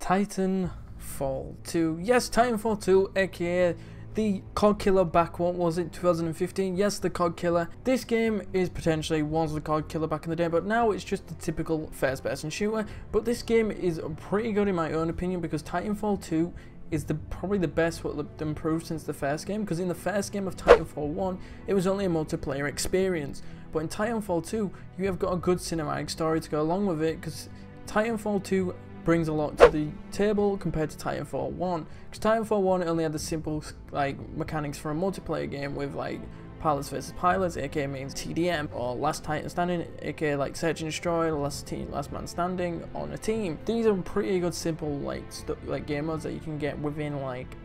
Titanfall 2. Yes, Titanfall 2, aka the COD Killer back, what was it, 2015? Yes, the COD Killer. This game was the COD Killer back in the day, but now it's just a typical first-person shooter. But this game is pretty good in my own opinion, because Titanfall 2 is probably the best what they've improved since the first game, because in the first game of Titanfall 1, it was only a multiplayer experience. But in Titanfall 2, you have got a good cinematic story to go along with it, because Titanfall 2 brings a lot to the table compared to Titanfall 1. Because Titanfall 1 only had the simple mechanics for a multiplayer game with pilots versus pilots, aka means TDM, or Last Titan Standing, aka Search and Destroy, Last Man Standing on a team. These are pretty good simple game modes that you can get within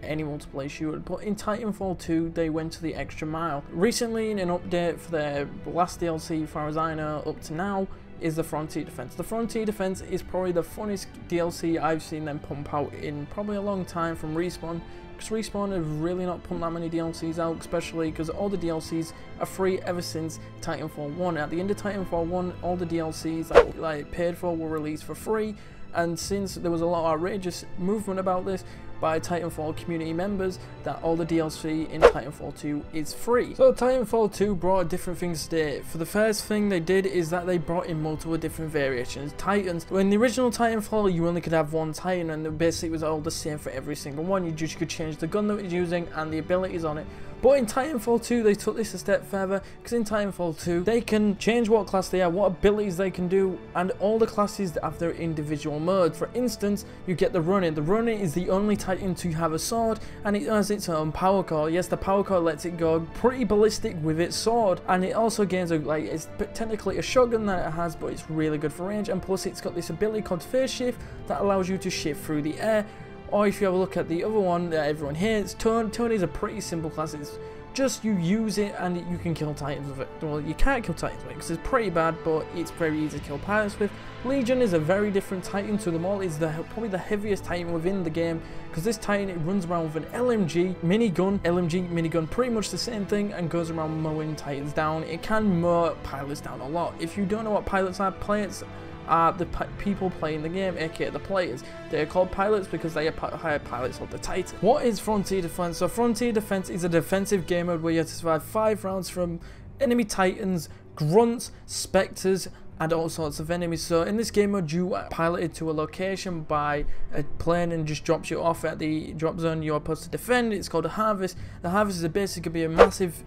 any multiplayer shooter. But in Titanfall 2 they went to the extra mile. Recently, in an update for their last DLC, far as I know, up to now, is the Frontier Defense. The Frontier Defense is probably the funniest DLC I've seen them pump out in probably a long time from Respawn, because Respawn have really not pumped that many DLCs out, especially because all the DLCs are free ever since Titanfall 1. At the end of Titanfall 1, all the DLCs that paid for were released for free, and since there was a lot of outrageous movement about this by Titanfall community members, that all the DLC in Titanfall 2 is free. So Titanfall 2 brought different things today. For the first thing they did is that they brought in multiple different variations. Titans, when the original Titanfall you only could have one Titan, and basically it was all the same for every single one. You just could change the gun that it was using and the abilities on it. But in Titanfall 2 they took this a step further, because in Titanfall 2 they can change what class they are, what abilities they can do, and all the classes have their individual modes. For instance, you get the Runner. The Runner is the only Titan to have a sword, and it has its own power core. Yes, the power core lets it go pretty ballistic with its sword, and it also gains it's technically a shotgun that it has, but it's really good for range, and plus it's got this ability called Phase Shift that allows you to shift through the air. Or if you have a look at the other one that everyone hates, Tone is a pretty simple class. It's just you use it and you can kill Titans with it. Well, you can't kill Titans with it because it's pretty bad, but it's very easy to kill pilots with. Legion is a very different Titan to them all. It's probably the heaviest Titan within the game, because this Titan, it runs around with an LMG minigun, pretty much the same thing, and goes around mowing Titans down. It can mow pilots down a lot. If you don't know what pilots are, pilots are the people playing the game, aka the players. They are called pilots because they are hired pilots of the Titan. What is Frontier Defense? So Frontier Defense is a defensive game mode where you have to survive 5 rounds from enemy Titans, grunts, spectres, and all sorts of enemies. So in this game mode you are piloted to a location by a plane and just drops you off at the drop zone you're supposed to defend. It's called a harvest. The harvest is basically going to be a massive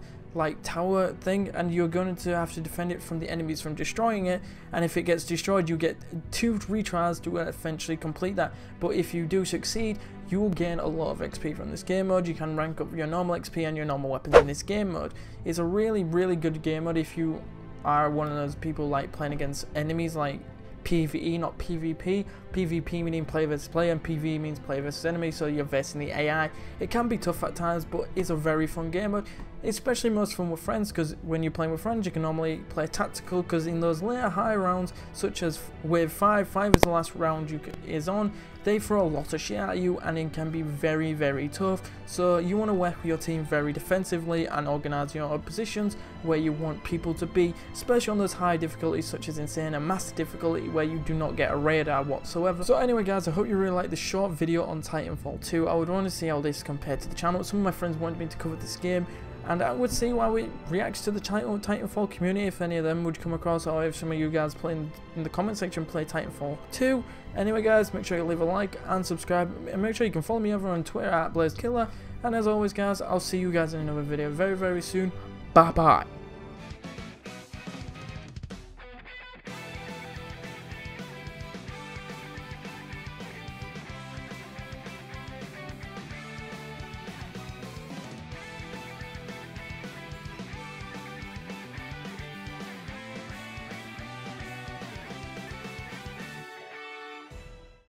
tower thing, and you're going to have to defend it from the enemies from destroying it, and if it gets destroyed you get 2 retries to eventually complete that. But if you do succeed, you will gain a lot of XP from this game mode. You can rank up your normal XP and your normal weapons in this game mode. It's a really good game mode if you are one of those people playing against enemies PvE, not PvP. PvP meaning player versus player, and PvE means player versus enemy, so you're versing the AI. It can be tough at times, but it's a very fun game mode, especially most fun with friends, because when you're playing with friends you can normally play tactical, because in those later high rounds, such as wave 5 is the last round is on, they throw a lot of shit at you, and it can be very tough. So you want to work with your team very defensively and organize your positions where you want people to be, especially on those high difficulties such as Insane and Master difficulty, where you do not get a radar whatsoever. So anyway guys, I hope you really liked this short video on Titanfall 2. I would want to see how this compared to the channel. Some of my friends wanted me to cover this game, and I would see how it reacts to the Titanfall community, if any of them would come across, or if some of you guys playing in the comment section play Titanfall 2. Anyway guys, make sure you leave a like and subscribe, and make sure you can follow me over on Twitter at blazekiller. And as always guys, I'll see you guys in another video very soon. Bye bye.